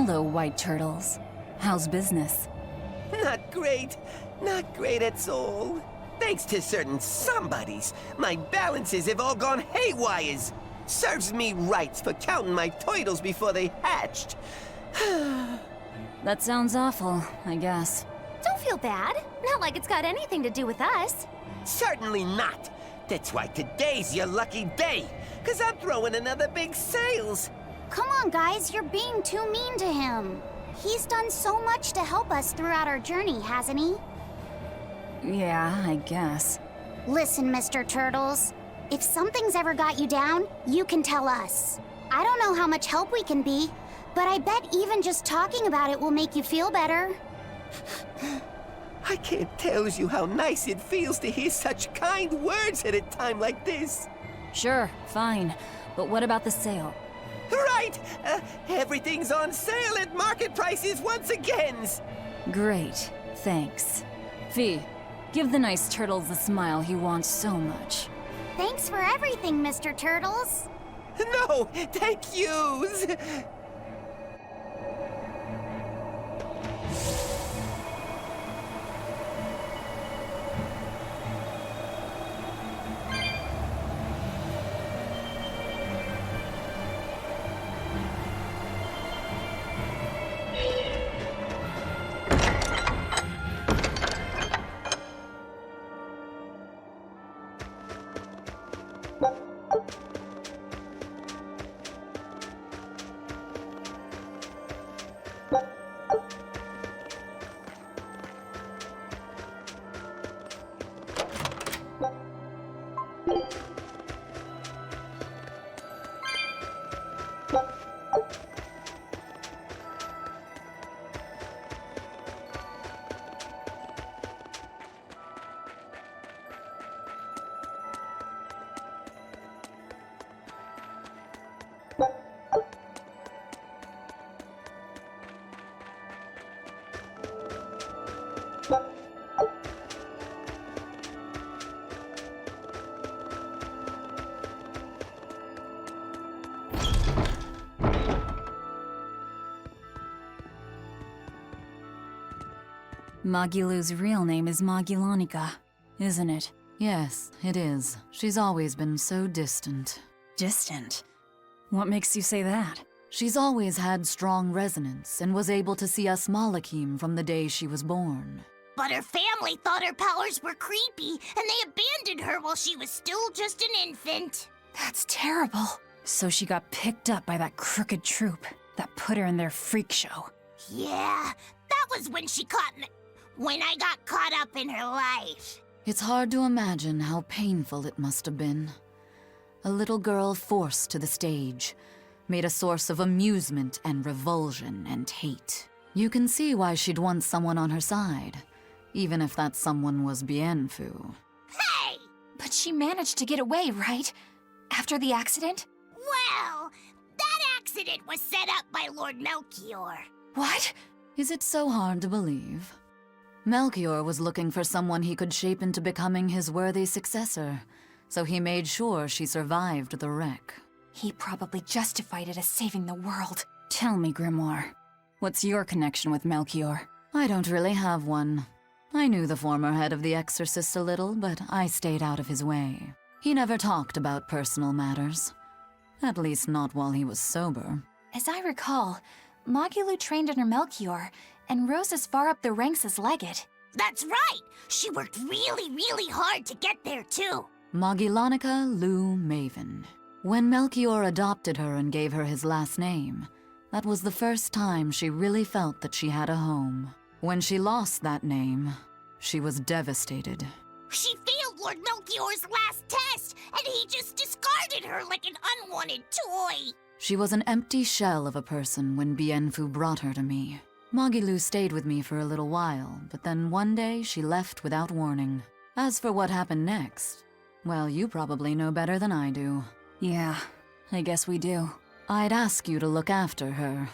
Hello, white turtles. How's business? Not great. Not great at all. Thanks to certain somebodies, my balances have all gone haywires. Serves me rights for counting my turtles before they hatched. That sounds awful, I guess. Don't feel bad. Not like it's got anything to do with us. Certainly not. That's why today's your lucky day, 'cause I'm throwing another big sales. Come on, guys, you're being too mean to him. He's done so much to help us throughout our journey, hasn't he? Yeah, I guess. Listen, Mr. Turtles. If something's ever got you down, you can tell us. I don't know how much help we can be, but I bet even just talking about it will make you feel better. I can't tell you how nice it feels to hear such kind words at a time like this. Sure, fine. But what about the sale? Right! Everything's on sale at market prices once again. Great, thanks. Fee, give the nice turtles the smile he wants so much. Thanks for everything, Mr. Turtles. No, thank yous. Magilu's real name is Magilanica, isn't it? Yes, it is. She's always been so distant. Distant? What makes you say that? She's always had strong resonance and was able to see us Malakim from the day she was born. But her family thought her powers were creepy, and they abandoned her while she was still just an infant. That's terrible. So she got picked up by that crooked troupe that put her in their freak show. Yeah, that was when I got caught up in her life. It's hard to imagine how painful it must have been. A little girl forced to the stage, made a source of amusement and revulsion and hate. You can see why she'd want someone on her side, even if that someone was Bienfu. Hey! But she managed to get away, right? After the accident? Well, that accident was set up by Lord Melchior. What? Is it so hard to believe? Melchior was looking for someone he could shape into becoming his worthy successor, so he made sure she survived the wreck. He probably justified it as saving the world. Tell me, Grimoire, what's your connection with Melchior? I don't really have one. I knew the former head of the Exorcists a little, but I stayed out of his way. He never talked about personal matters. At least not while he was sober. As I recall, Magilu trained under Melchior and rose as far up the ranks as Legate. That's right! She worked really, really hard to get there, too. Magilanica Lou Maven. When Melchior adopted her and gave her his last name, that was the first time she really felt that she had a home. When she lost that name, she was devastated. She failed Lord Melchior's last test, and he just discarded her like an unwanted toy. She was an empty shell of a person when Bienfu brought her to me. Magilu stayed with me for a little while, but then one day she left without warning. As for what happened next, well, you probably know better than I do. Yeah, I guess we do. I'd ask you to look after her,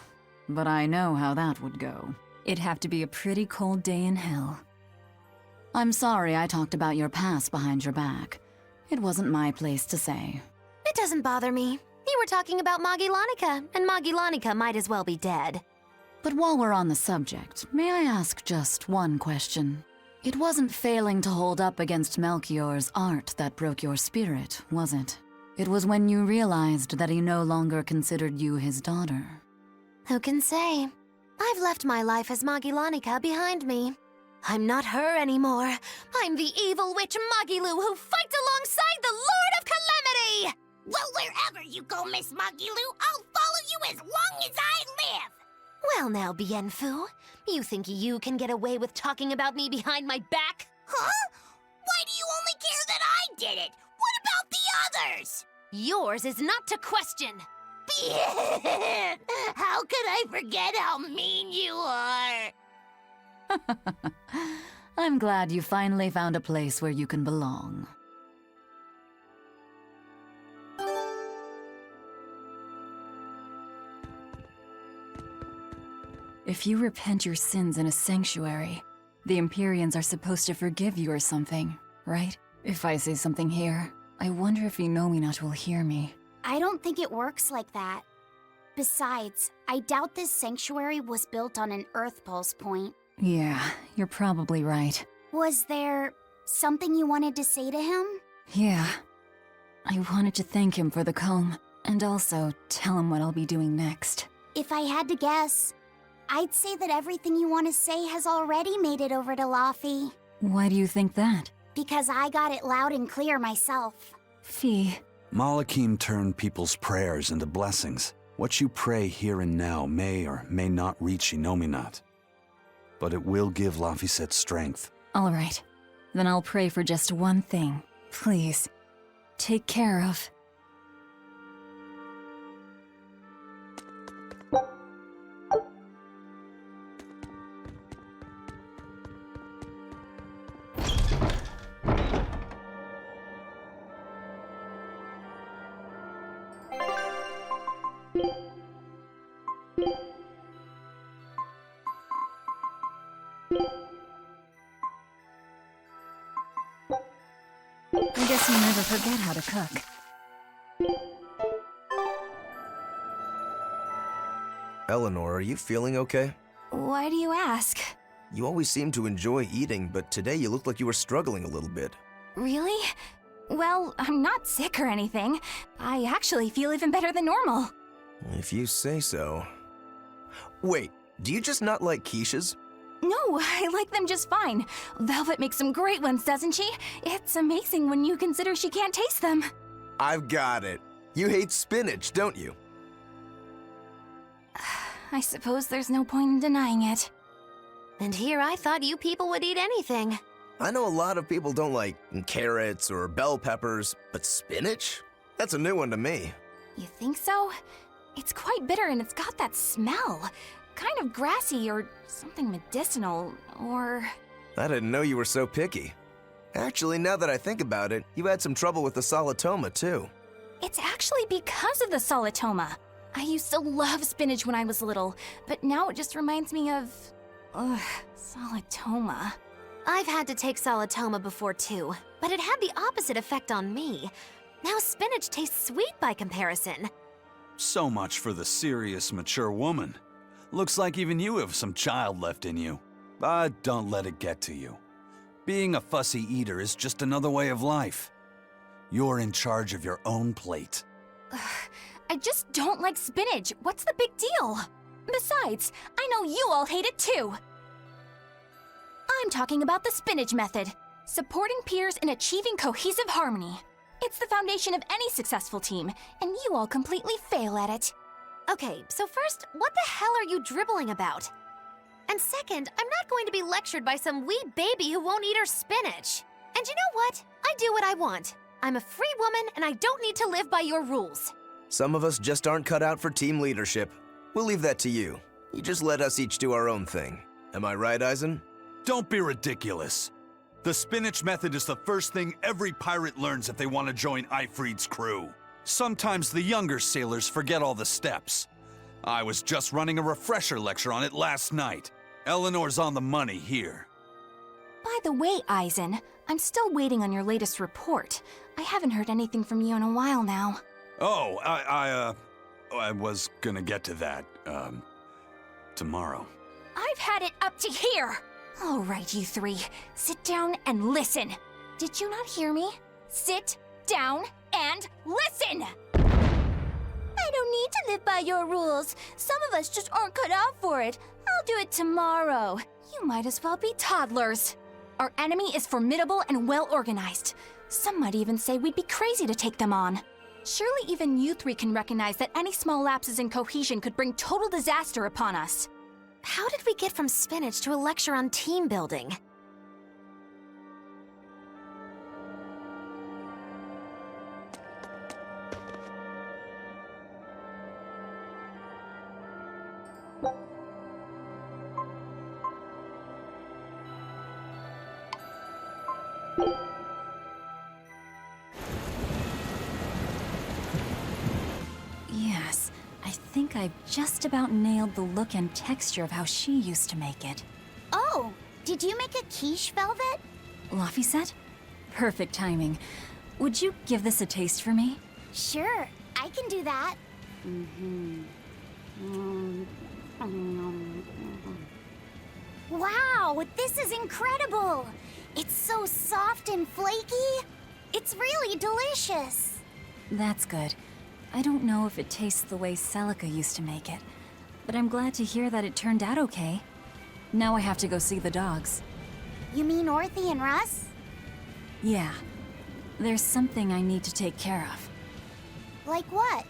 but I know how that would go. It'd have to be a pretty cold day in hell. I'm sorry I talked about your past behind your back. It wasn't my place to say. It doesn't bother me. You were talking about Magilanica, and Magilanica might as well be dead. But while we're on the subject, may I ask just one question? It wasn't failing to hold up against Melchior's art that broke your spirit, was it? It was when you realized that he no longer considered you his daughter. Who can say? I've left my life as Magilanica behind me. I'm not her anymore. I'm the evil witch Magilu who fights alongside the Lord of Calamity! Well, wherever you go, Miss Magilu, I'll follow you as long as I live! Well now, Bienfu, you think you can get away with talking about me behind my back? Huh? Why do you only care that I did it? What about the others? Yours is not to question. How could I forget how mean you are? I'm glad you finally found a place where you can belong. If you repent your sins in a sanctuary, the Empyreans are supposed to forgive you or something, right? If I say something here, I wonder if Inominat will hear me. I don't think it works like that. Besides, I doubt this sanctuary was built on an earthpulse point. Yeah, you're probably right. Was there something you wanted to say to him? Yeah. I wanted to thank him for the comb, and also tell him what I'll be doing next. If I had to guess, I'd say that everything you want to say has already made it over to Laffy. Why do you think that? Because I got it loud and clear myself. Fee. Malakim turned people's prayers into blessings. What you pray here and now may or may not reach Inominat. But it will give Laphicet strength. All right. Then I'll pray for just one thing. Please. Take care of... I guess you never forget how to cook. Eleanor, are you feeling okay? Why do you ask? You always seem to enjoy eating, but today you looked like you were struggling a little bit. Really? Well, I'm not sick or anything. I actually feel even better than normal. If you say so. Wait, do you just not like quiches? No, I like them just fine. Velvet makes some great ones, doesn't she? It's amazing when you consider she can't taste them. I've got it. You hate spinach, don't you? I suppose there's no point in denying it. And here I thought you people would eat anything. I know a lot of people don't like carrots or bell peppers, but spinach? That's a new one to me. You think so? It's quite bitter and it's got that smell. Kind of grassy or something medicinal, or... I didn't know you were so picky. Actually, now that I think about it, you had some trouble with the solitoma, too. It's actually because of the solitoma. I used to love spinach when I was little, but now it just reminds me of... solitoma. I've had to take solitoma before too, but it had the opposite effect on me. Now spinach tastes sweet by comparison. So much for the serious, mature woman. Looks like even you have some child left in you. But don't let it get to you. Being a fussy eater is just another way of life. You're in charge of your own plate. I just don't like spinach. What's the big deal? Besides, I know you all hate it too. I'm talking about the spinach method. Supporting peers in achieving cohesive harmony. It's the foundation of any successful team, and you all completely fail at it. Okay, so first, what the hell are you dribbling about? And second, I'm not going to be lectured by some wee baby who won't eat her spinach. And you know what? I do what I want. I'm a free woman, and I don't need to live by your rules. Some of us just aren't cut out for team leadership. We'll leave that to you. You just let us each do our own thing. Am I right, Eizen? Don't be ridiculous. The spinach method is the first thing every pirate learns if they want to join Ifrid's crew. Sometimes the younger sailors forget all the steps. I was just running a refresher lecture on it last night. Eleanor's on the money here. By the way, Eizen, I'm still waiting on your latest report. I haven't heard anything from you in a while now. Oh, I was gonna get to that. tomorrow. I've had it up to here! All right, you three, sit down and listen. Did you not hear me? Sit down and listen! I don't need to live by your rules. Some of us just aren't cut out for it. I'll do it tomorrow. You might as well be toddlers. Our enemy is formidable and well organized. Some might even say we'd be crazy to take them on. Surely even you three can recognize that any small lapses in cohesion could bring total disaster upon us. How did we get from spinach to a lecture on team building? Yes, I think I've just about nailed the look and texture of how she used to make it. Oh, did you make a quiche, Velvet? Laphicet? Perfect timing. Would you give this a taste for me? Sure, I can do that. Wow, this is incredible! It's so soft and flaky. It's really delicious. That's good. I don't know if it tastes the way Celica used to make it, but I'm glad to hear that it turned out okay. Now I have to go see the dogs. You mean Orthy and Russ? Yeah. There's something I need to take care of. Like what?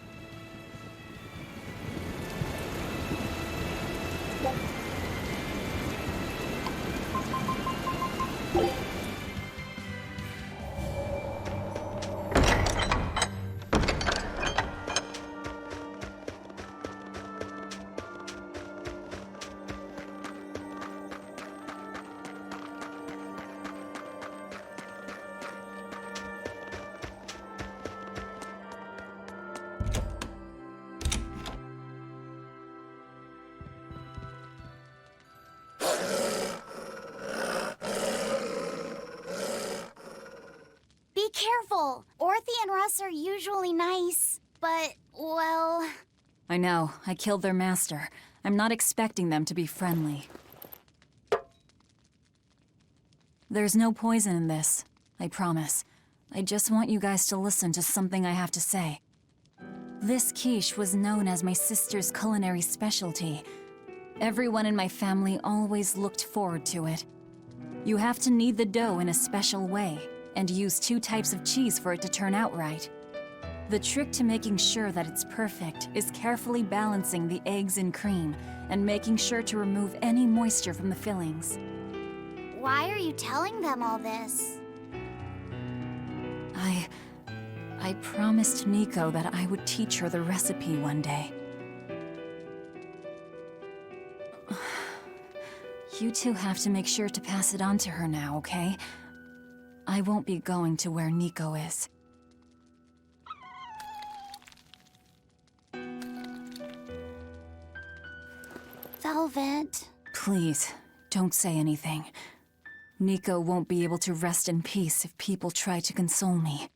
Be careful! Orthy and Russ are usually nice, but, well... I know. I killed their master. I'm not expecting them to be friendly. There's no poison in this. I promise. I just want you guys to listen to something I have to say. This quiche was known as my sister's culinary specialty. Everyone in my family always looked forward to it. You have to knead the dough in a special way, and use 2 types of cheese for it to turn out right. The trick to making sure that it's perfect is carefully balancing the eggs and cream, and making sure to remove any moisture from the fillings. Why are you telling them all this? I promised Nico that I would teach her the recipe one day. You two have to make sure to pass it on to her now, okay? I won't be going to where Nico is. Velvet. Please, don't say anything. Nico won't be able to rest in peace if people try to console me.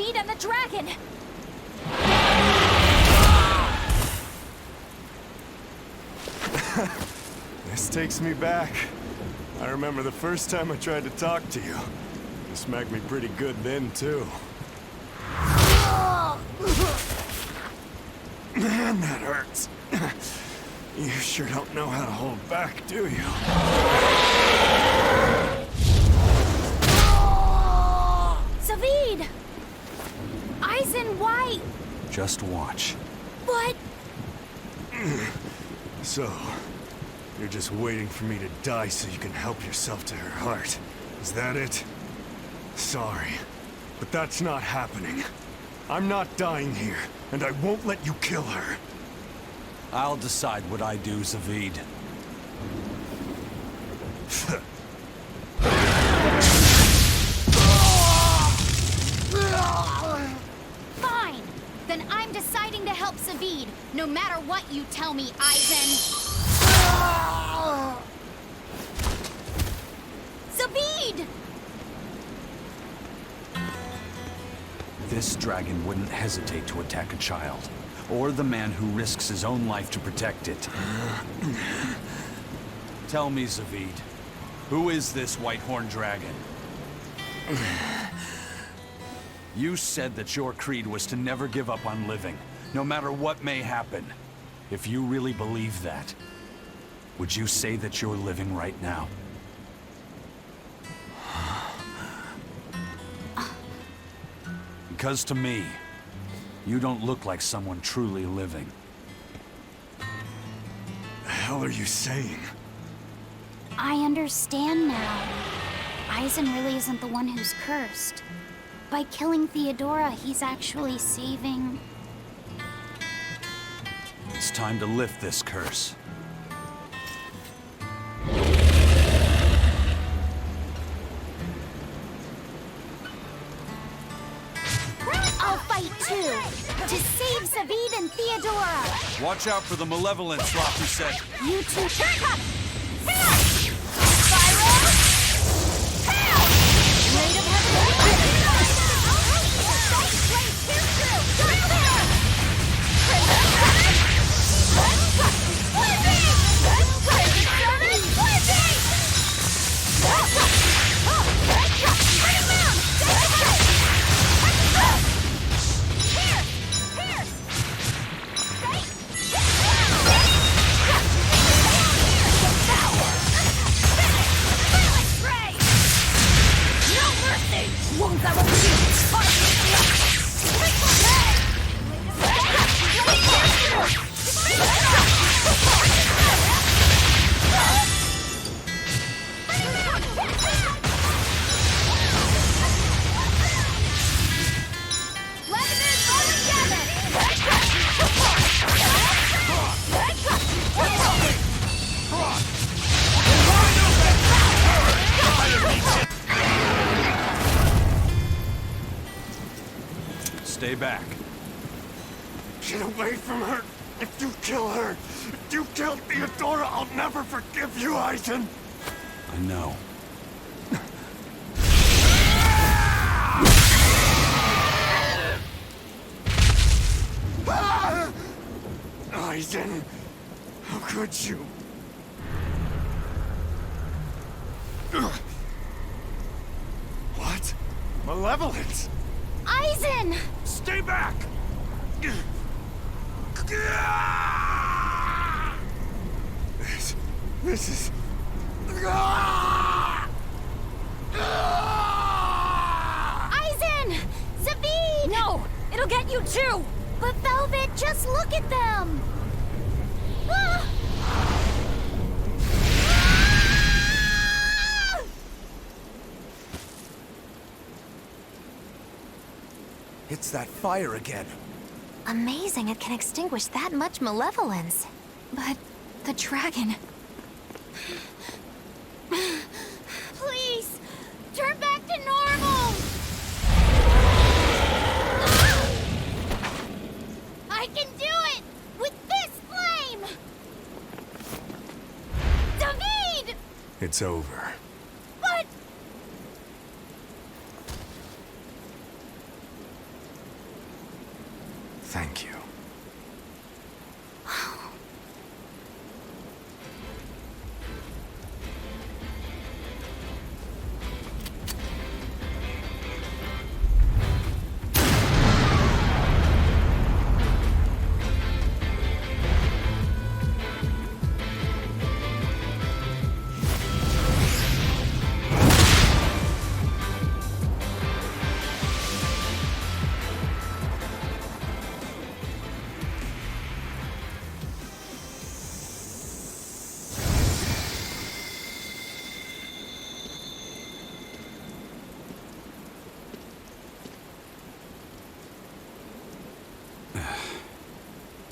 Zavid and the dragon! This takes me back. I remember the first time I tried to talk to you. You smacked me pretty good then, too. Man, that hurts. You sure don't know how to hold back, do you? Zavid! Eizen, why? Just watch. What? So, you're just waiting for me to die so you can help yourself to her heart. Is that it? Sorry, but that's not happening. I'm not dying here, and I won't let you kill her. I'll decide what I do, Zavid. Fine! Then I'm deciding to help Zavid, no matter what you tell me, Eizen. Zavid! This dragon wouldn't hesitate to attack a child, or the man who risks his own life to protect it. Tell me, Zavid, who is this white-horned dragon? You said that your creed was to never give up on living, no matter what may happen. If you really believe that, would you say that you're living right now? Because to me, you don't look like someone truly living. The hell are you saying? I understand now. Eizen really isn't the one who's cursed. By killing Theodora, he's actually saving... It's time to lift this curse. I'll fight too! To save Zavid and Theodora! Watch out for the malevolence, Sloppy said. You two... Stay back. Get away from her! If you kill her, if you kill Theodora, I'll never forgive you, Eizen! I know. Eizen, how could you? What? Malevolence? Eizen! Stay back! This is... Eizen! Zavid! No! It'll get you too! But Velvet, just look at them! Ah! It's that fire again. Amazing it can extinguish that much malevolence. But the dragon... Please! Turn back to normal! I can do it! With this flame! David! It's over. But...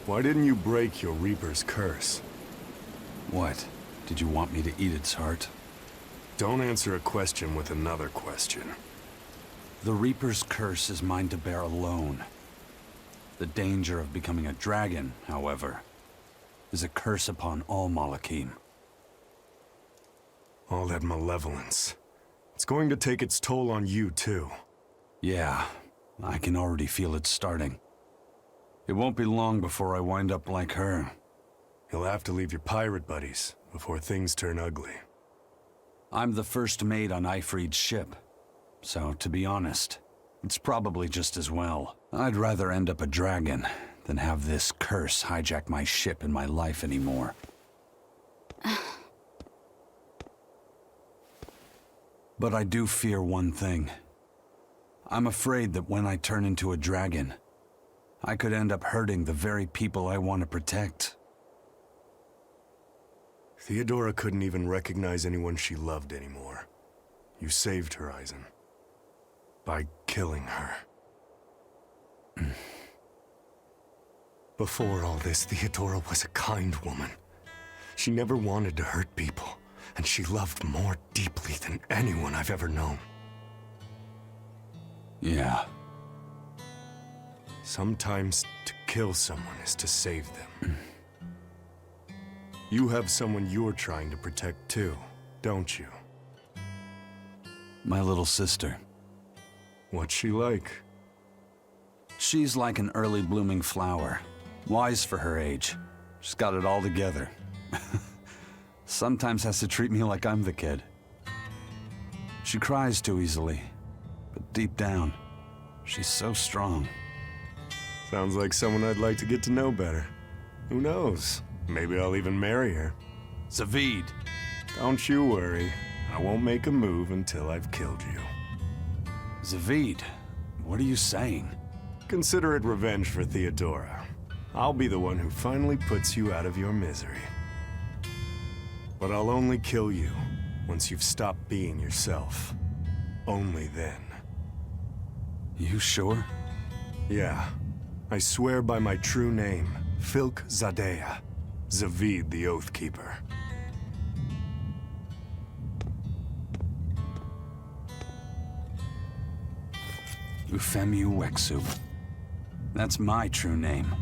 Why didn't you break your Reaper's curse? What? Did you want me to eat its heart? Don't answer a question with another question. The Reaper's curse is mine to bear alone. The danger of becoming a dragon, however, is a curse upon all Malakim. All that malevolence. It's going to take its toll on you, too. Yeah, I can already feel it starting. It won't be long before I wind up like her. You'll have to leave your pirate buddies before things turn ugly. I'm the first mate on Eifried's ship, so to be honest, it's probably just as well. I'd rather end up a dragon than have this curse hijack my ship and my life anymore. But I do fear one thing. I'm afraid that when I turn into a dragon, I could end up hurting the very people I want to protect. Theodora couldn't even recognize anyone she loved anymore. You saved her, Eizen. By killing her. Before all this, Theodora was a kind woman. She never wanted to hurt people, and she loved more deeply than anyone I've ever known. Yeah. Sometimes to kill someone is to save them. You have someone you're trying to protect too, don't you? My little sister. What's she like? She's like an early blooming flower. Wise for her age. She's got it all together. Sometimes has to treat me like I'm the kid. She cries too easily, but deep down, she's so strong. Sounds like someone I'd like to get to know better. Who knows? Maybe I'll even marry her. Zavid! Don't you worry. I won't make a move until I've killed you. Zavid, what are you saying? Consider it revenge for Theodora. I'll be the one who finally puts you out of your misery. But I'll only kill you once you've stopped being yourself. Only then. You sure? Yeah. I swear by my true name, Filk Zadea, Zavid the Oathkeeper. Ufemu Wexu. That's my true name.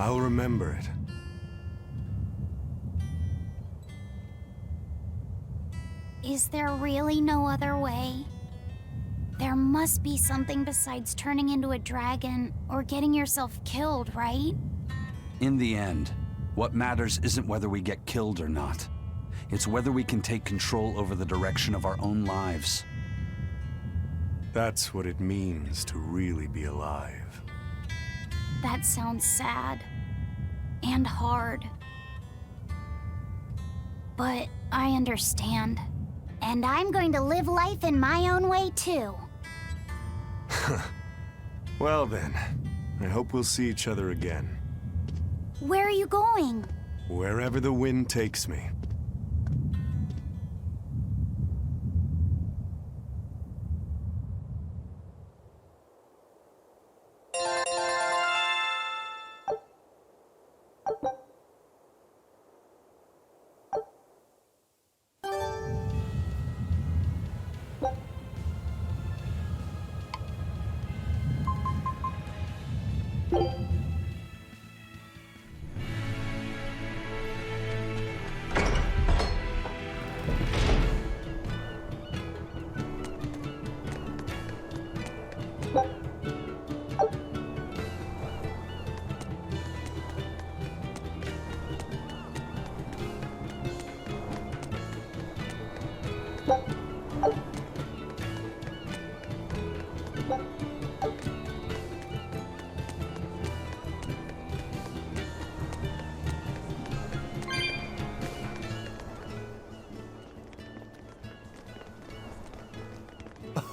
I'll remember it. Is there really no other way? There must be something besides turning into a dragon or getting yourself killed, right? In the end, what matters isn't whether we get killed or not. It's whether we can take control over the direction of our own lives. That's what it means to really be alive. That sounds sad. And hard. But I understand. And I'm going to live life in my own way, too. Well then, I hope we'll see each other again. Where are you going? Wherever the wind takes me.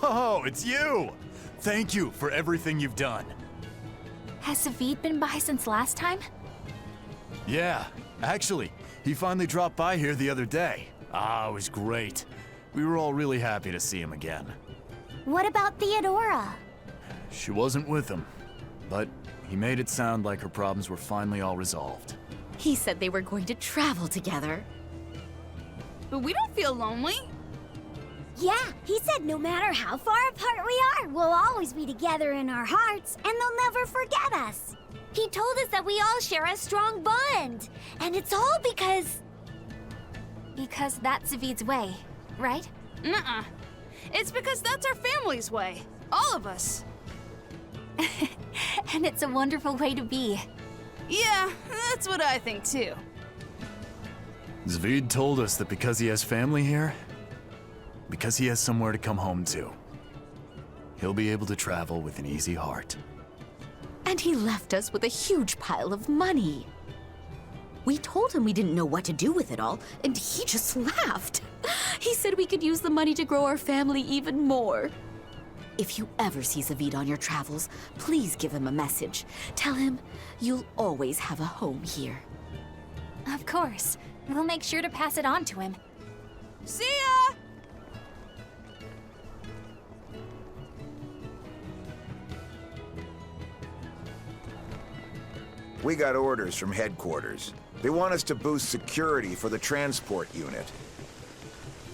Oh, it's you! Thank you for everything you've done. Has Zavid been by since last time? Yeah, actually, he finally dropped by here the other day. Ah, it was great. We were all really happy to see him again. What about Theodora? She wasn't with him. but he made it sound like her problems were finally all resolved. He said they were going to travel together. But we don't feel lonely. Yeah, he said no matter how far apart we are, we'll always be together in our hearts, and they'll never forget us. He told us that we all share a strong bond, and it's all because... Because that's Zavid's way, right? Nuh-uh. It's because that's our family's way. All of us. And it's a wonderful way to be. Yeah, that's what I think too. Zavid told us that because he has family here, because he has somewhere to come home to, he'll be able to travel with an easy heart. And he left us with a huge pile of money. We told him we didn't know what to do with it all, and he just laughed. He said we could use the money to grow our family even more. If you ever see Zavid on your travels, please give him a message. Tell him you'll always have a home here. Of course. We'll make sure to pass it on to him. See ya! We got orders from headquarters. They want us to boost security for the transport unit.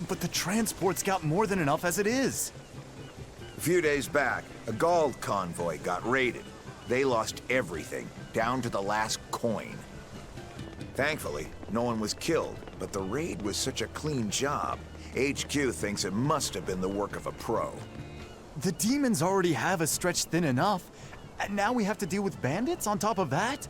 But the transport's got more than enough as it is. A few days back, a Gald convoy got raided. They lost everything, down to the last coin. Thankfully, no one was killed, but the raid was such a clean job. HQ thinks it must have been the work of a pro. The demons already have us stretched thin enough, and now we have to deal with bandits on top of that?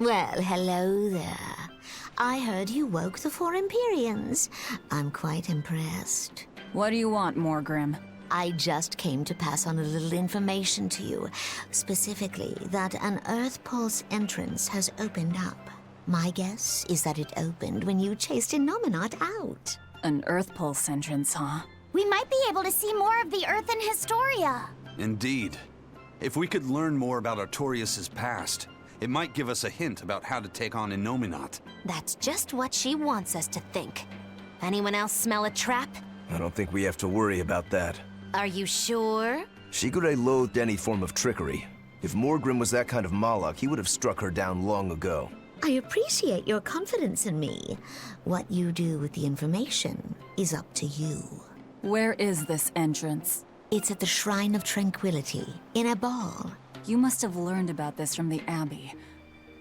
Well, hello there. I heard you woke the four Empyreans. I'm quite impressed. What do you want, Morgrim? I just came to pass on a little information to you. Specifically, that an earthpulse entrance has opened up. My guess is that it opened when you chased Innominat out. An earthpulse entrance, huh? We might be able to see more of the Earth in Historia. Indeed. If we could learn more about Artorias' past, it might give us a hint about how to take on Innominat. That's just what she wants us to think. Anyone else smell a trap? I don't think we have to worry about that. Are you sure? Shigure loathed any form of trickery. If Morgrim was that kind of Malak, he would have struck her down long ago. I appreciate your confidence in me. What you do with the information is up to you. Where is this entrance? It's at the Shrine of Tranquility, in Aball. You must have learned about this from the Abbey.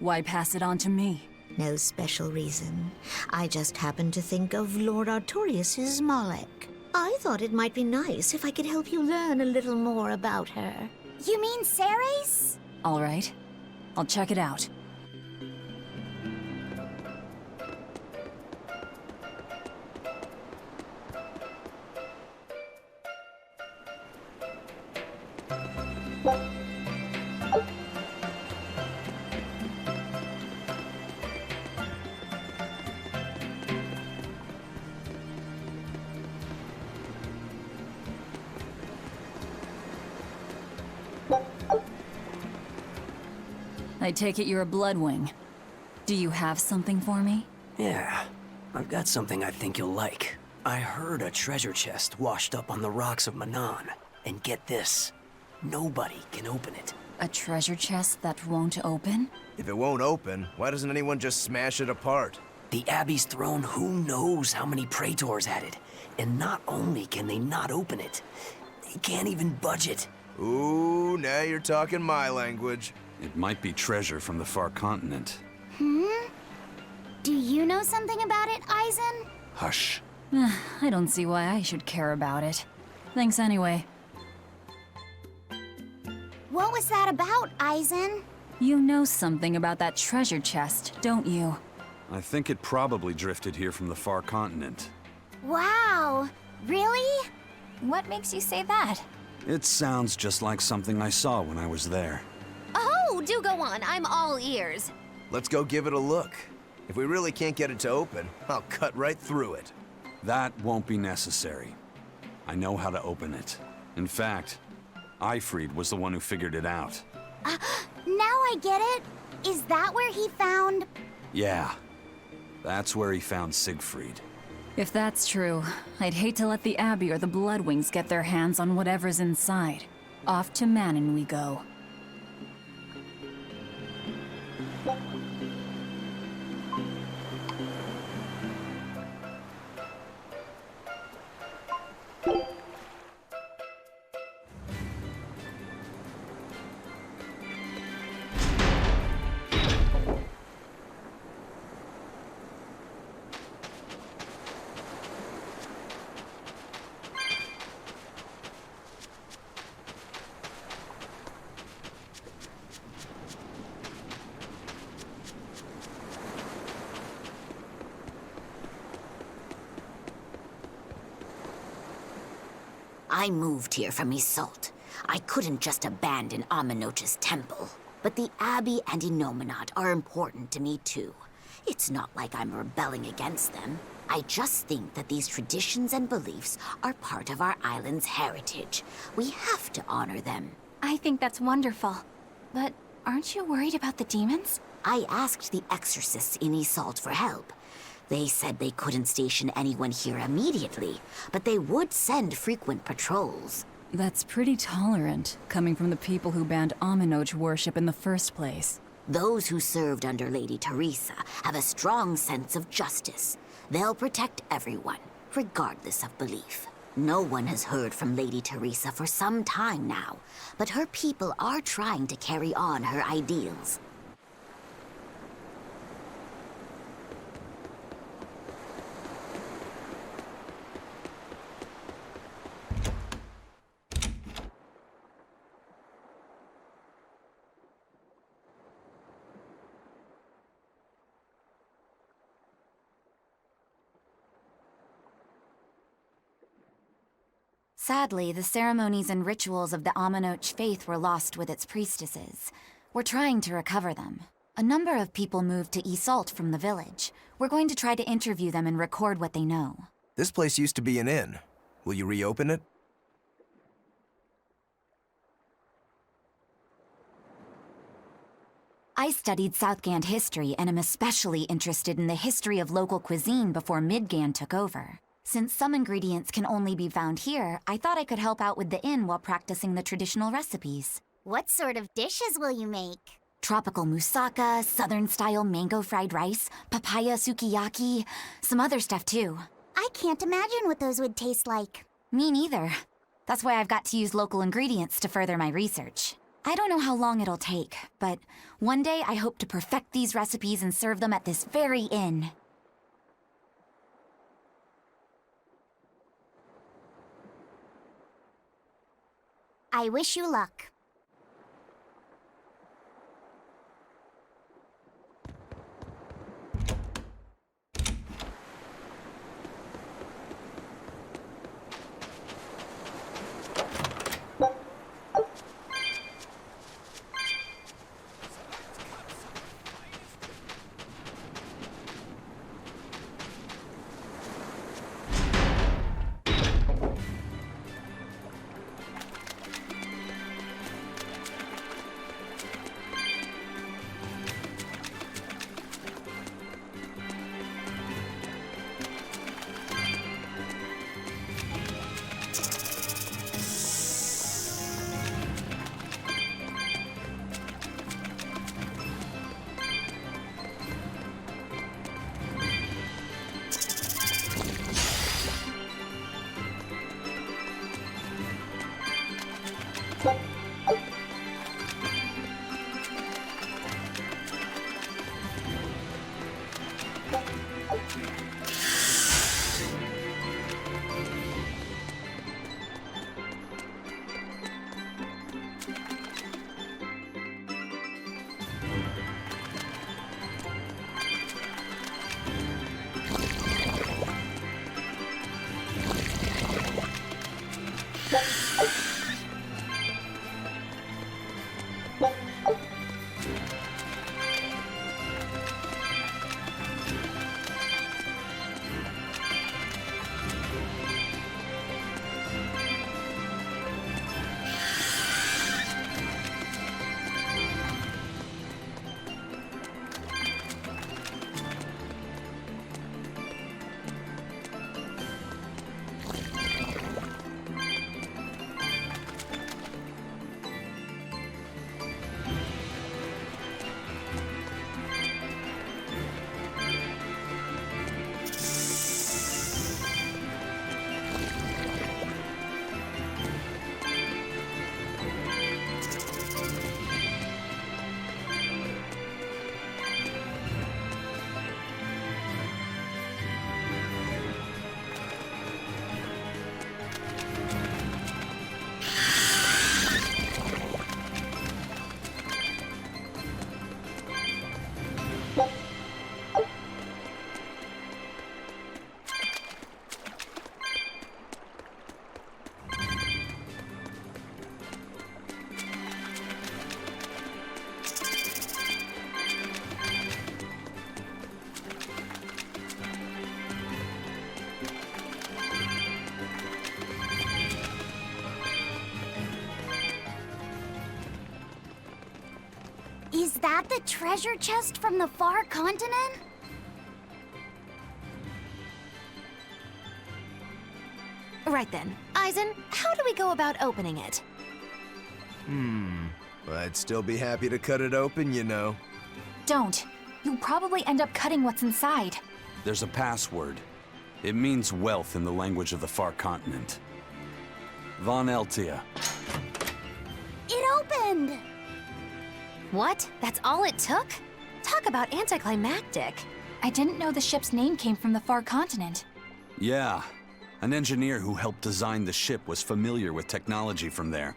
Why pass it on to me? No special reason. I just happened to think of Lord Artorias' Malek. I thought it might be nice if I could help you learn a little more about her. You mean Ceres? All right. I'll check it out. I take it you're a Bloodwing. Do you have something for me? Yeah, I've got something I think you'll like. I heard a treasure chest washed up on the rocks of Manon. And get this, nobody can open it. A treasure chest that won't open? If it won't open, why doesn't anyone just smash it apart? The Abbey's throne who knows how many praetors at it. And not only can they not open it, they can't even budge it. Ooh, now you're talking my language. It might be treasure from the far continent. Do you know something about it, Eizen? Hush. I don't see why I should care about it. Thanks anyway. What was that about, Eizen? You know something about that treasure chest, don't you? I think it probably drifted here from the far continent. Wow, really? What makes you say that? It sounds just like something I saw when I was there. Oh, do go on. I'm all ears. Let's go give it a look. If we really can't get it to open, I'll cut right through it. That won't be necessary. I know how to open it. In fact, Eifried was the one who figured it out. Now I get it. Is that where he found... Yeah, that's where he found Siegfried. If that's true, I'd hate to let the Abbey or the Bloodwings get their hands on whatever's inside. Off to Manon we go. I moved here from Isolde. I couldn't just abandon Amenoch's temple. But the Abbey and Inominat are important to me too. It's not like I'm rebelling against them. I just think that these traditions and beliefs are part of our island's heritage. We have to honor them. I think that's wonderful. But aren't you worried about the demons? I asked the exorcists in Isolde for help. They said they couldn't station anyone here immediately, but they would send frequent patrols. That's pretty tolerant, coming from the people who banned Amenoch worship in the first place. Those who served under Lady Teresa have a strong sense of justice. They'll protect everyone, regardless of belief. No one has heard from Lady Teresa for some time now, but her people are trying to carry on her ideals. Sadly, the ceremonies and rituals of the Amenoch faith were lost with its priestesses. We're trying to recover them. A number of people moved to Isolde from the village. We're going to try to interview them and record what they know. This place used to be an inn. Will you reopen it? I studied Southgand history and am especially interested in the history of local cuisine before Midgand took over. Since some ingredients can only be found here, I thought I could help out with the inn while practicing the traditional recipes. What sort of dishes will you make? Tropical moussaka, southern-style mango fried rice, papaya sukiyaki, some other stuff too. I can't imagine what those would taste like. Me neither. That's why I've got to use local ingredients to further my research. I don't know how long it'll take, but one day I hope to perfect these recipes and serve them at this very inn. I wish you luck. Is that the treasure chest from the far continent? Right then. Eizen, how do we go about opening it? I'd still be happy to cut it open, you know. Don't. You'll probably end up cutting what's inside. There's a password. It means wealth in the language of the far continent. Von Eltia. It opened! What? That's all it took? Talk about anticlimactic. I didn't know the ship's name came from the far continent. Yeah. An engineer who helped design the ship was familiar with technology from there.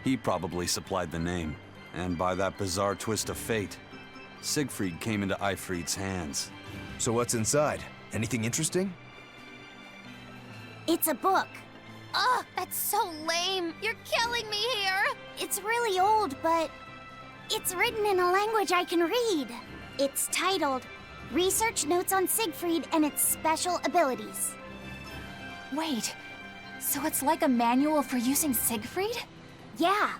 He probably supplied the name. And by that bizarre twist of fate, Siegfried came into Eifried's hands. So what's inside? Anything interesting? It's a book. Ugh, that's so lame. You're killing me here. It's really old, but it's written in a language I can read. It's titled Research Notes on Siegfried and Its Special Abilities. Wait, so it's like a manual for using Siegfried? Yeah.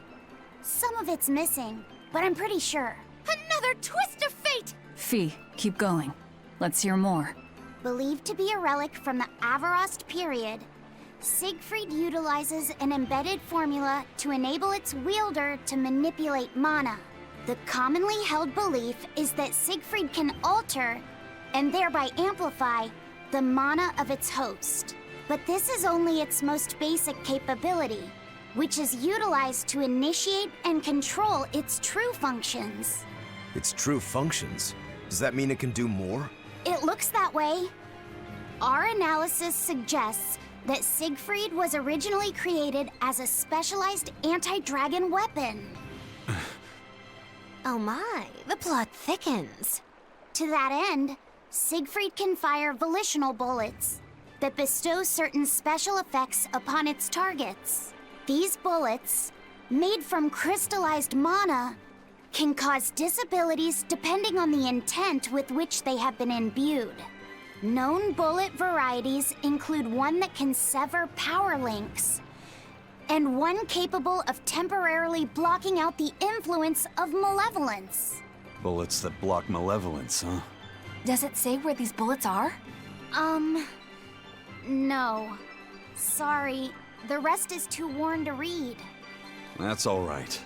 Some of it's missing, but I'm pretty sure. Another twist of fate! Fee, keep going. Let's hear more. Believed to be a relic from the Avarost period, Siegfried utilizes an embedded formula to enable its wielder to manipulate mana. The commonly held belief is that Siegfried can alter, and thereby amplify, the mana of its host. But this is only its most basic capability, which is utilized to initiate and control its true functions. Its true functions? Does that mean it can do more? It looks that way. Our analysis suggests that Siegfried was originally created as a specialized anti-dragon weapon. Oh my, the plot thickens. To that end, Siegfried can fire volitional bullets that bestow certain special effects upon its targets. These bullets, made from crystallized mana, can cause disabilities depending on the intent with which they have been imbued. Known bullet varieties include one that can sever power links, and one capable of temporarily blocking out the influence of malevolence. Bullets that block malevolence, huh? Does it say where these bullets are? No. Sorry, the rest is too worn to read. That's all right.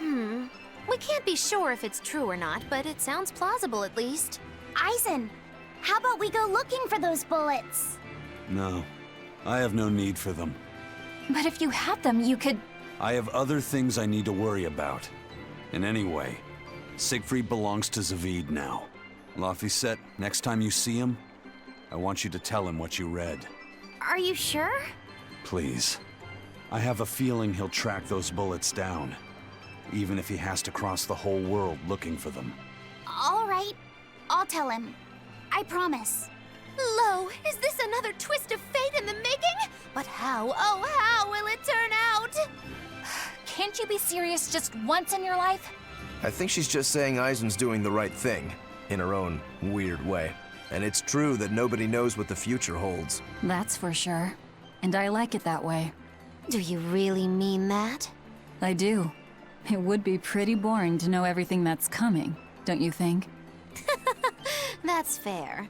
We can't be sure if it's true or not, but it sounds plausible at least. Eizen, how about we go looking for those bullets? No, I have no need for them. But if you had them, you could... I have other things I need to worry about. And anyway, Siegfried belongs to Zavid now. Laphicet, next time you see him, I want you to tell him what you read. Are you sure? Please. I have a feeling he'll track those bullets down, even if he has to cross the whole world looking for them. All right, I'll tell him. I promise. Lo, is this another twist of fate in the making? But how, oh how will it turn out? Can't you be serious just once in your life? I think she's just saying Eizen's doing the right thing, in her own weird way. And it's true that nobody knows what the future holds. That's for sure. And I like it that way. Do you really mean that? I do. It would be pretty boring to know everything that's coming, don't you think? That's fair.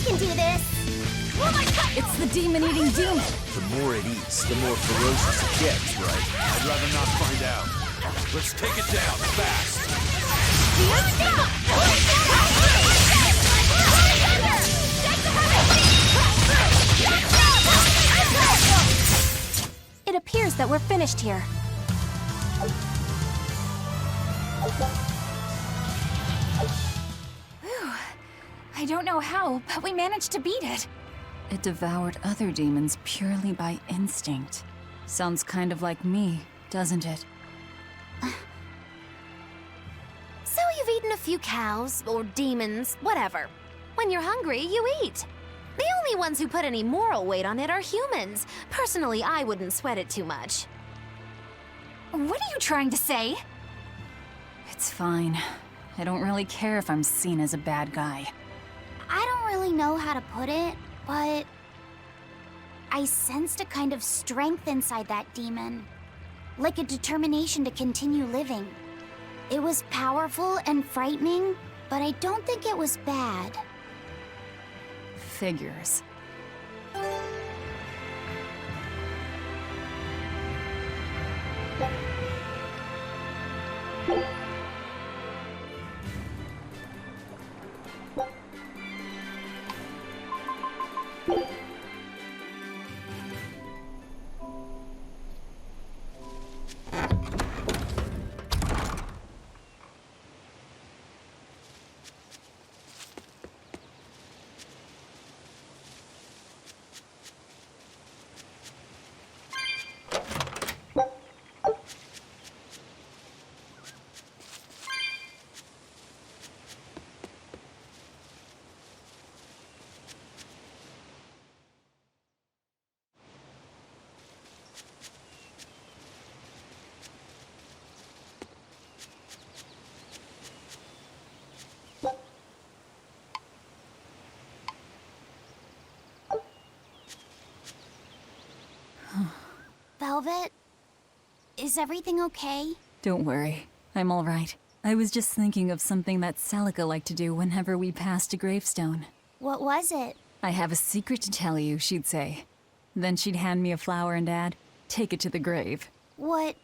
can do this! Oh my god! It's the demon-eating demon! The more it eats, the more ferocious it gets, right? I'd rather not find out. Let's take it down, fast! It appears that we're finished here. Whew. I don't know how, but we managed to beat it. It devoured other demons purely by instinct. Sounds kind of like me, doesn't it? So you've eaten a few cows, or demons, whatever. When you're hungry, you eat. The only ones who put any moral weight on it are humans. Personally, I wouldn't sweat it too much. What are you trying to say? It's fine. I don't really care if I'm seen as a bad guy. I don't really know how to put it, but I sensed a kind of strength inside that demon. Like a determination to continue living. It was powerful and frightening, but I don't think it was bad. Figures. Velvet? Is everything okay? Don't worry. I'm all right. I was just thinking of something that Celica liked to do whenever we passed a gravestone. What was it? I have a secret to tell you, she'd say. Then she'd hand me a flower and add, take it to the grave. What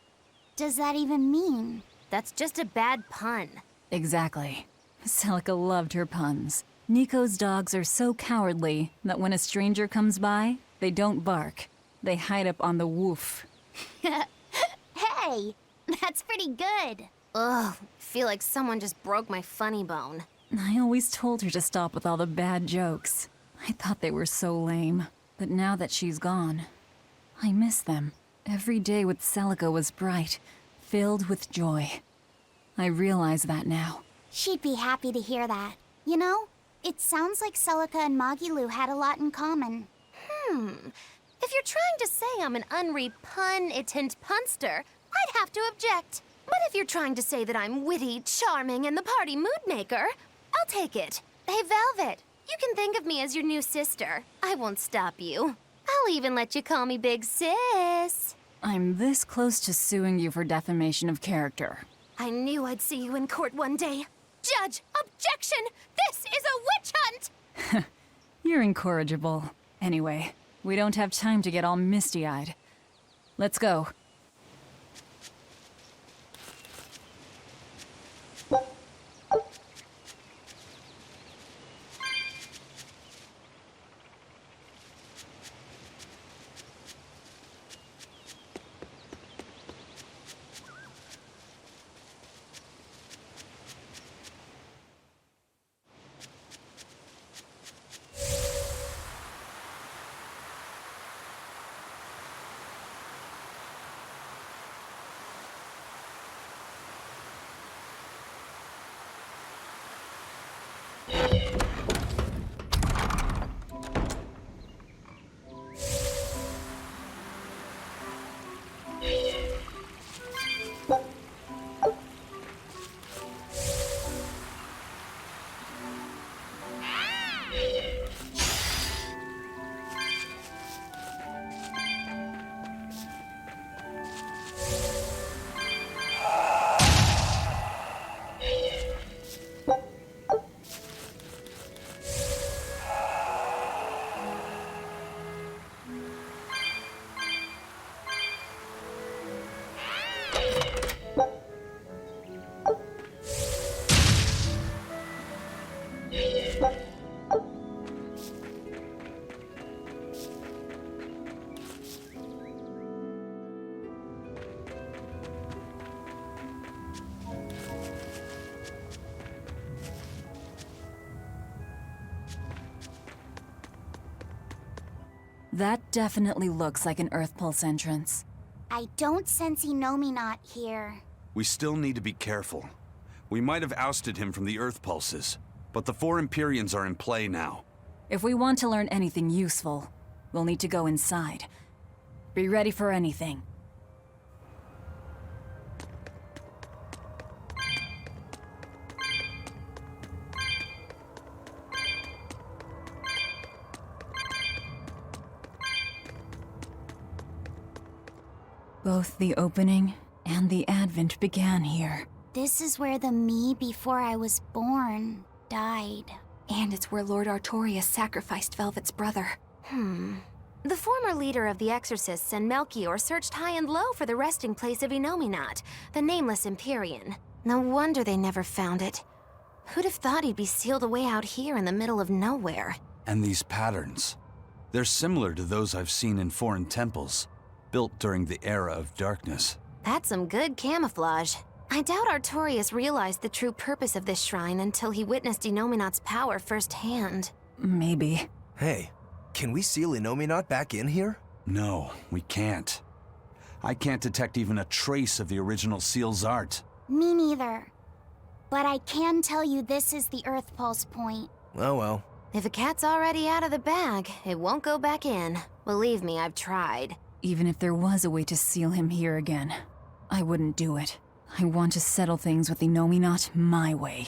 does that even mean? That's just a bad pun. Exactly. Celica loved her puns. Nico's dogs are so cowardly that when a stranger comes by, they don't bark. They hide up on the woof. Hey, that's pretty good. Ugh, feel like someone just broke my funny bone. I always told her to stop with all the bad jokes. I thought they were so lame. But now that she's gone, I miss them. Every day with Celica was bright, filled with joy. I realize that now. She'd be happy to hear that. You know, it sounds like Celica and Magilu had a lot in common. If you're trying to say I'm an unrepunitent punster, I'd have to object. But if you're trying to say that I'm witty, charming, and the party mood maker, I'll take it. Hey, Velvet, you can think of me as your new sister. I won't stop you. I'll even let you call me Big Sis. I'm this close to suing you for defamation of character. I knew I'd see you in court one day. Judge, objection! This is a witch hunt! You're incorrigible. Anyway, we don't have time to get all misty-eyed. Let's go. That definitely looks like an earthpulse entrance. I don't sense Inominet here. We still need to be careful. We might have ousted him from the earthpulses, but the 4 Empyreans are in play now. If we want to learn anything useful, we'll need to go inside. Be ready for anything. Both the opening and the advent began here. This is where the me before I was born died. And it's where Lord Artorius sacrificed Velvet's brother. The former leader of the Exorcists and Melchior searched high and low for the resting place of Inominet, the nameless Empyrean. No wonder they never found it. Who'd have thought he'd be sealed away out here in the middle of nowhere? And these patterns. They're similar to those I've seen in foreign temples, built during the era of darkness. That's some good camouflage. I doubt Artorius realized the true purpose of this shrine until he witnessed Innominat's power firsthand. Maybe. Hey, can we seal Innominat back in here? No, we can't. I can't detect even a trace of the original seal's art. Me neither. But I can tell you this is the earthpulse point. Oh well. If a cat's already out of the bag, it won't go back in. Believe me, I've tried. Even if there was a way to seal him here again, I wouldn't do it. I want to settle things with Innominat my way.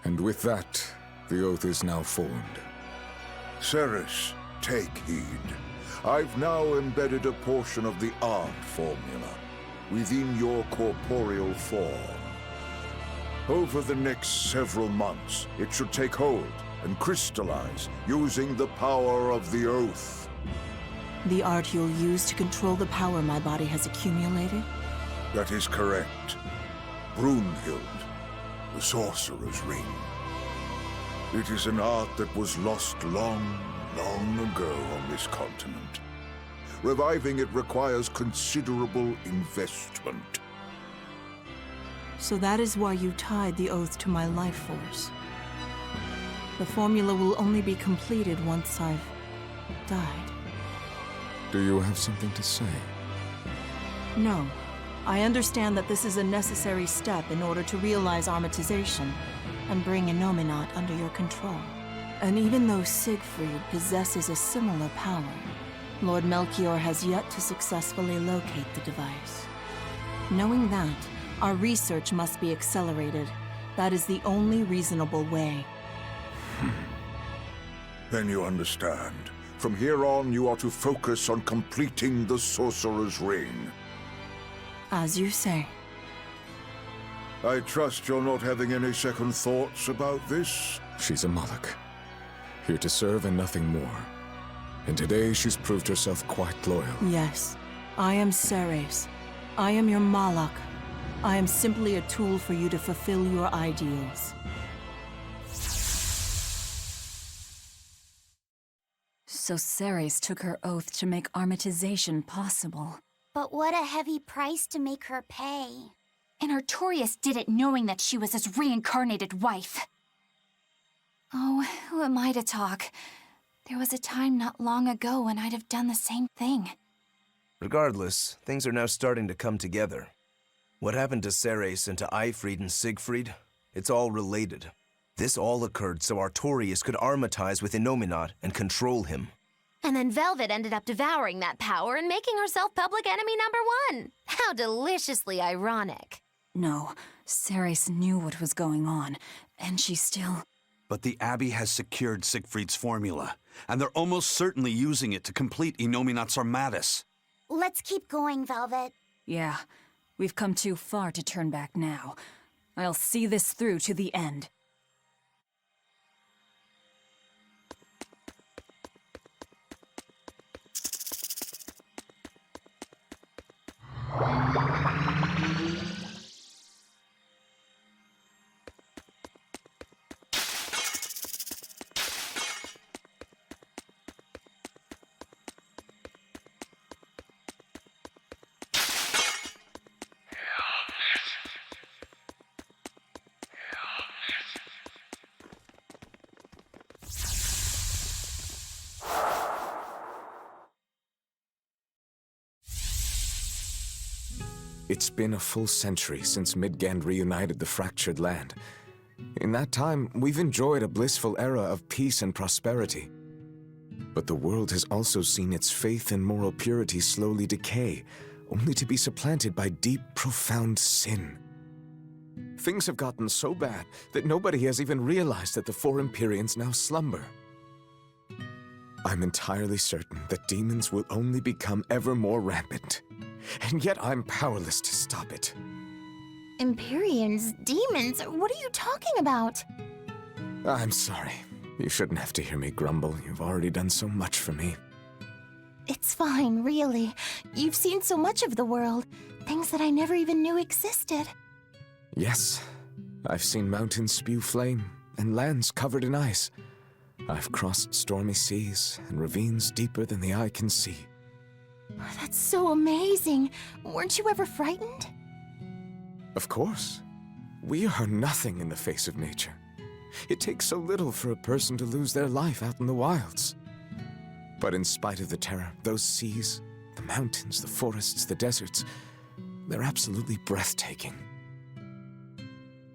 And with that, the oath is now formed. Ceres, take heed. I've now embedded a portion of the art formula within your corporeal form. Over the next several months, it should take hold and crystallize using the power of the oath. The art you'll use to control the power my body has accumulated? That is correct. Brunhild, the Sorcerer's Ring. It is an art that was lost long, long ago on this continent. Reviving it requires considerable investment. So that is why you tied the oath to my life force. The formula will only be completed once I've died. Do you have something to say? No. I understand that this is a necessary step in order to realize Armatization and bring Innominat under your control. And even though Siegfried possesses a similar power, Lord Melchior has yet to successfully locate the device. Knowing that, our research must be accelerated. That is the only reasonable way. Then you understand. From here on, you are to focus on completing the Sorcerer's Ring. As you say. I trust you're not having any second thoughts about this? She's a Malak, here to serve and nothing more. And today she's proved herself quite loyal. Yes, I am Ceres. I am your Malak. I am simply a tool for you to fulfill your ideals. So Ceres took her oath to make Armatization possible. But what a heavy price to make her pay. And Artorius did it knowing that she was his reincarnated wife. Oh, who am I to talk? There was a time not long ago when I'd have done the same thing. Regardless, things are now starting to come together. What happened to Ceres and to Eifried and Siegfried? It's all related. This all occurred so Artorius could armatize with Innominat and control him. And then Velvet ended up devouring that power and making herself public enemy #1. How deliciously ironic. No, Ceres knew what was going on, and she still... But the Abbey has secured Siegfried's formula, and they're almost certainly using it to complete Inominat's Armatus. Let's keep going, Velvet. Yeah, we've come too far to turn back now. I'll see this through to the end. It's been a full century since Midgand reunited the fractured land. In that time, we've enjoyed a blissful era of peace and prosperity. But the world has also seen its faith and moral purity slowly decay, only to be supplanted by deep, profound sin. Things have gotten so bad that nobody has even realized that the four Empyreans now slumber. I'm entirely certain that demons will only become ever more rampant. And yet I'm powerless to stop it. Empyreans? Demons? What are you talking about? I'm sorry. You shouldn't have to hear me grumble. You've already done so much for me. It's fine, really. You've seen so much of the world. Things that I never even knew existed. Yes. I've seen mountains spew flame, and lands covered in ice. I've crossed stormy seas, and ravines deeper than the eye can see. That's so amazing. Weren't you ever frightened? Of course. We are nothing in the face of nature. It takes so little for a person to lose their life out in the wilds. But in spite of the terror, those seas, the mountains, the forests, the deserts, they're absolutely breathtaking.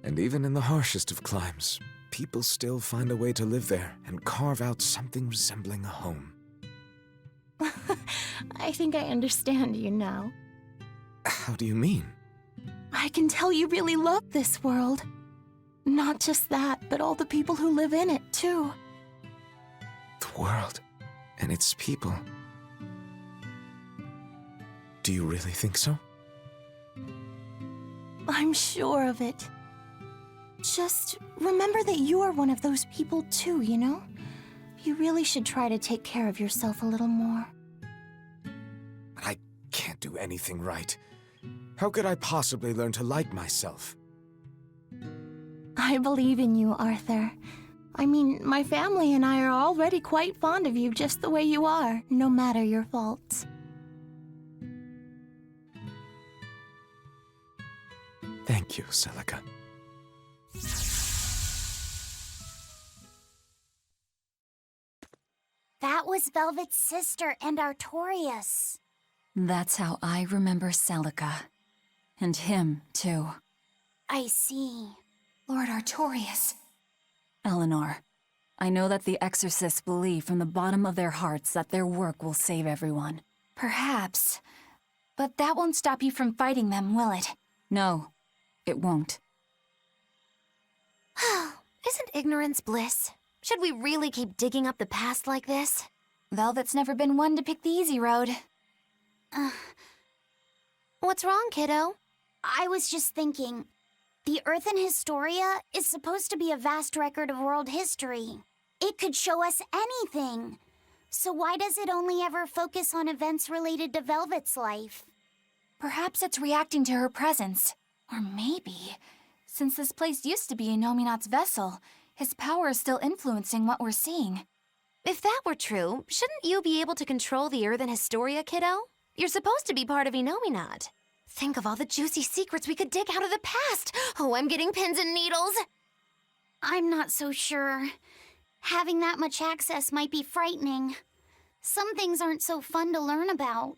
And even in the harshest of climes, people still find a way to live there and carve out something resembling a home. I think I understand you now. How do you mean? I can tell you really love this world. Not just that, but all the people who live in it, too. The world and its people. Do you really think so? I'm sure of it. Just remember that you are one of those people, too, you know? You really should try to take care of yourself a little more. I can't do anything right. How could I possibly learn to like myself? I believe in you, Arthur. I mean, my family and I are already quite fond of you just the way you are, no matter your faults. Thank you, Celica. That was Velvet's sister and Artorias. That's how I remember Celica. And him, too. I see. Lord Artorias. Eleanor, I know that the exorcists believe from the bottom of their hearts that their work will save everyone. Perhaps. But that won't stop you from fighting them, will it? No, it won't. Isn't ignorance bliss? Should we really keep digging up the past like this? Velvet's never been one to pick the easy road. What's wrong, kiddo? I was just thinking, the Earthen Historia is supposed to be a vast record of world history. It could show us anything. So why does it only ever focus on events related to Velvet's life? Perhaps it's reacting to her presence. Or maybe, since this place used to be Inominat's vessel, his power is still influencing what we're seeing. If that were true, shouldn't you be able to control the Earthen Historia, kiddo? You're supposed to be part of Inominat. Think of all the juicy secrets we could dig out of the past. Oh, I'm getting pins and needles. I'm not so sure. Having that much access might be frightening. Some things aren't so fun to learn about.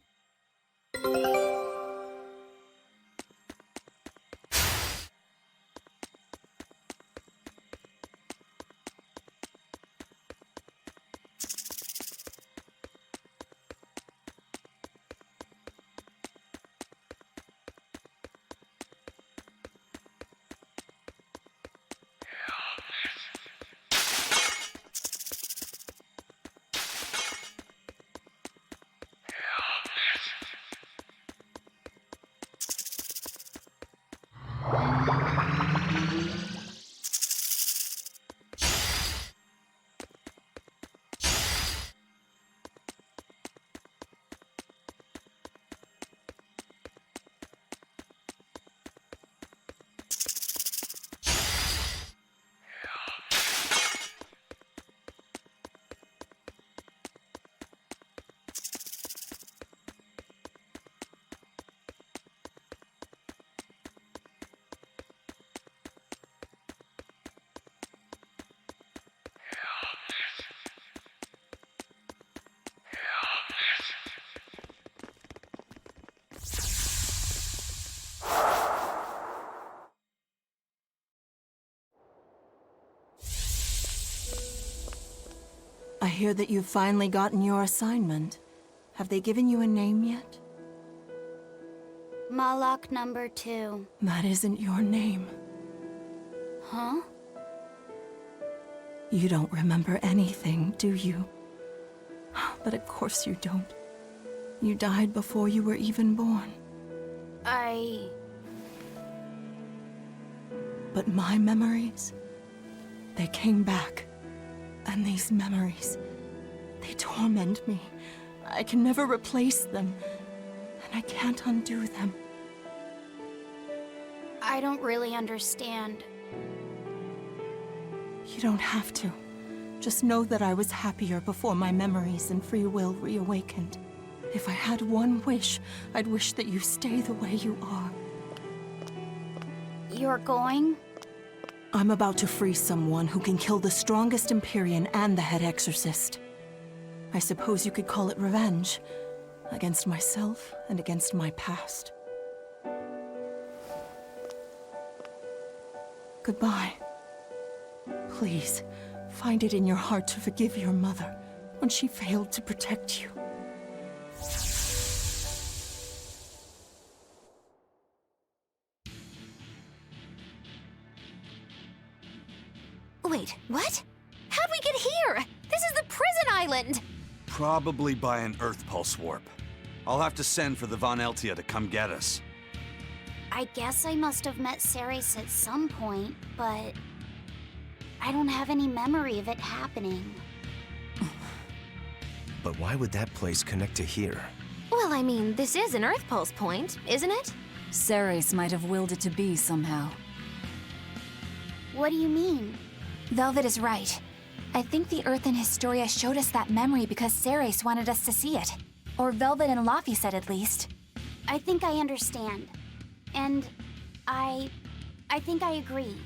hear that you've finally gotten your assignment. Have they given you a name yet? Malak number 2. That isn't your name. Huh? You don't remember anything, do you? But of course you don't. You died before you were even born. But my memories, they came back. And these memories, they torment me. I can never replace them. And I can't undo them. I don't really understand. You don't have to. Just know that I was happier before my memories and free will reawakened. If I had one wish, I'd wish that you stay the way you are. You're going? I'm about to free someone who can kill the strongest Empyrean and the head exorcist. I suppose you could call it revenge. Against myself and against my past. Goodbye. Please, find it in your heart to forgive your mother when she failed to protect you. Wait, what? How'd we get here? This is the prison island! Probably by an earthpulse warp. I'll have to send for the Von Eltia to come get us. I guess I must have met Ceres at some point, but I don't have any memory of it happening. But why would that place connect to here? Well, I mean, this is an earthpulse point, isn't it? Ceres might have willed it to be somehow. What do you mean? Velvet is right. I think the Earth in Historia showed us that memory because Ceres wanted us to see it. Or Velvet and Laffy said at least. I think I understand. And I think I agree.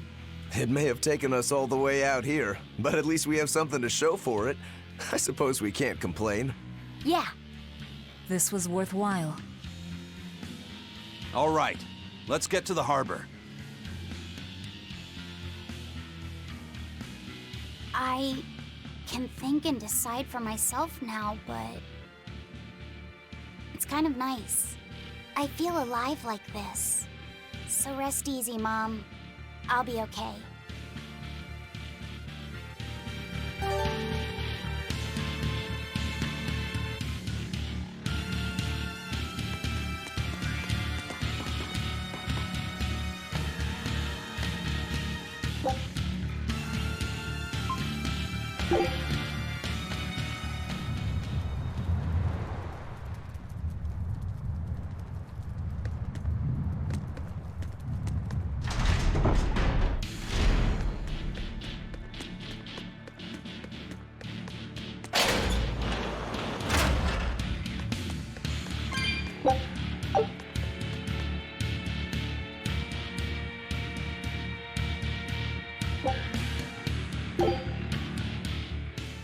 It may have taken us all the way out here, but at least we have something to show for it. I suppose we can't complain. Yeah. This was worthwhile. All right, let's get to the harbor. I can think and decide for myself now, but it's kind of nice. I feel alive like this. So rest easy, Mom. I'll be okay.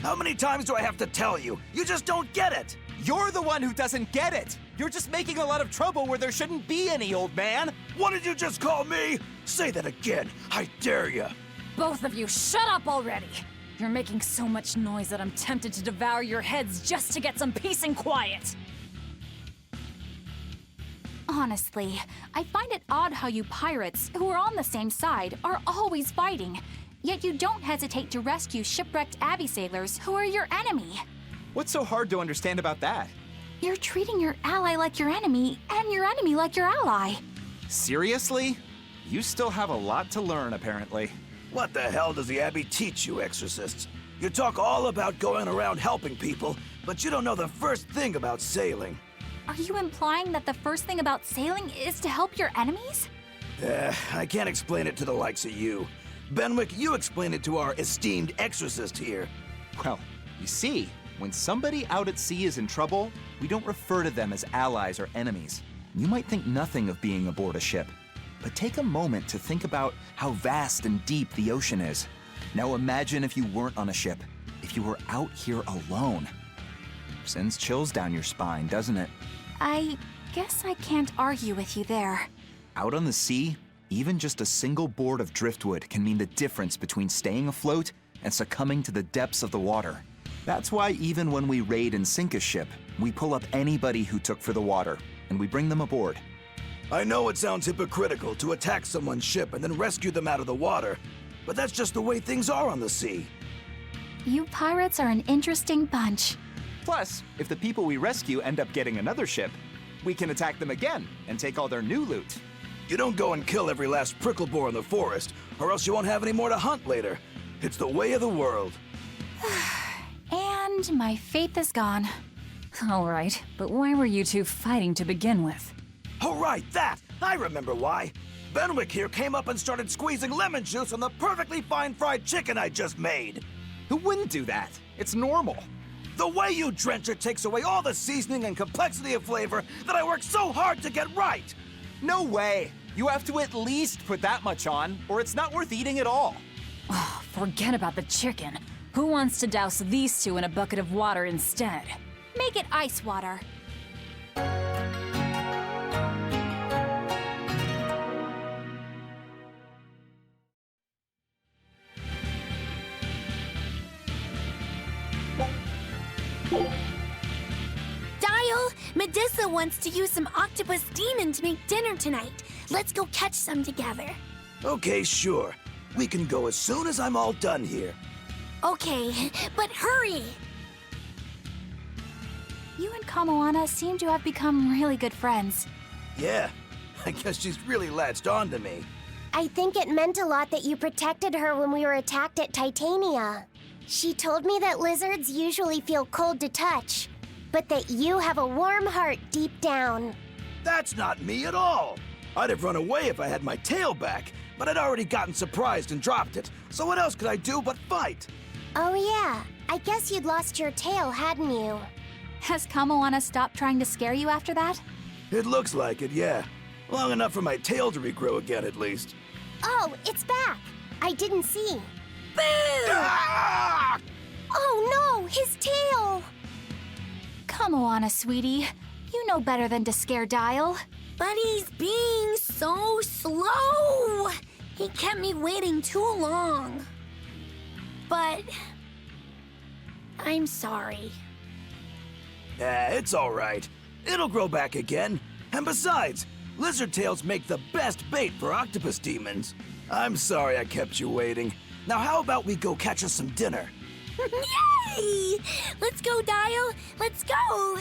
How many times do I have to tell you? You just don't get it! You're the one who doesn't get it! You're just making a lot of trouble where there shouldn't be any, old man! What did you just call me? Say that again, I dare you! Both of you, shut up already! You're making so much noise that I'm tempted to devour your heads just to get some peace and quiet! Honestly, I find it odd how you pirates, who are on the same side, are always fighting. Yet you don't hesitate to rescue shipwrecked Abbey sailors who are your enemy. What's so hard to understand about that? You're treating your ally like your enemy, and your enemy like your ally. Seriously? You still have a lot to learn, apparently. What the hell does the Abbey teach you, exorcists? You talk all about going around helping people, but you don't know the first thing about sailing. Are you implying that the first thing about sailing is to help your enemies? I can't explain it to the likes of you. Benwick, you explain it to our esteemed exorcist here. Well, you see, when somebody out at sea is in trouble, we don't refer to them as allies or enemies. You might think nothing of being aboard a ship, but take a moment to think about how vast and deep the ocean is. Now imagine if you weren't on a ship, if you were out here alone. Sends chills down your spine, doesn't it? I guess I can't argue with you there. Out on the sea, even just a single board of driftwood can mean the difference between staying afloat and succumbing to the depths of the water. That's why even when we raid and sink a ship, we pull up anybody who took for the water, and we bring them aboard. I know it sounds hypocritical to attack someone's ship and then rescue them out of the water, but that's just the way things are on the sea. You pirates are an interesting bunch. Plus, if the people we rescue end up getting another ship, we can attack them again and take all their new loot. You don't go and kill every last prickle boar in the forest, or else you won't have any more to hunt later. It's the way of the world. And my faith is gone. All right, but why were you two fighting to begin with? Oh, right, that! I remember why. Benwick here came up and started squeezing lemon juice on the perfectly fine fried chicken I just made. Who wouldn't do that? It's normal. The way you drench it takes away all the seasoning and complexity of flavor that I worked so hard to get right. No way! You have to at least put that much on, or it's not worth eating at all. Oh, forget about the chicken. Who wants to douse these two in a bucket of water instead? Make it ice water. Dial, Medusa wants to use some octopus demon to make dinner tonight. Let's go catch some together. Okay, sure. We can go as soon as I'm all done here. Okay, but hurry! You and Kamoana seem to have become really good friends. Yeah, I guess she's really latched on to me. I think it meant a lot that you protected her when we were attacked at Titania. She told me that lizards usually feel cold to touch, but that you have a warm heart deep down. That's not me at all. I'd have run away if I had my tail back, but I'd already gotten surprised and dropped it. So what else could I do but fight? Oh yeah, I guess you'd lost your tail, hadn't you? Has Kamoana stopped trying to scare you after that? It looks like it, yeah. Long enough for my tail to regrow again, at least. Oh, it's back! I didn't see. Boo! Ah! Oh no, his tail! Kamoana, sweetie. You know better than to scare Dial. But he's being so slow! He kept me waiting too long. But... I'm sorry. It's all right. It'll grow back again. And besides, lizard tails make the best bait for octopus demons. I'm sorry I kept you waiting. Now how about we go catch us some dinner? Yay! Let's go, Dial! Let's go!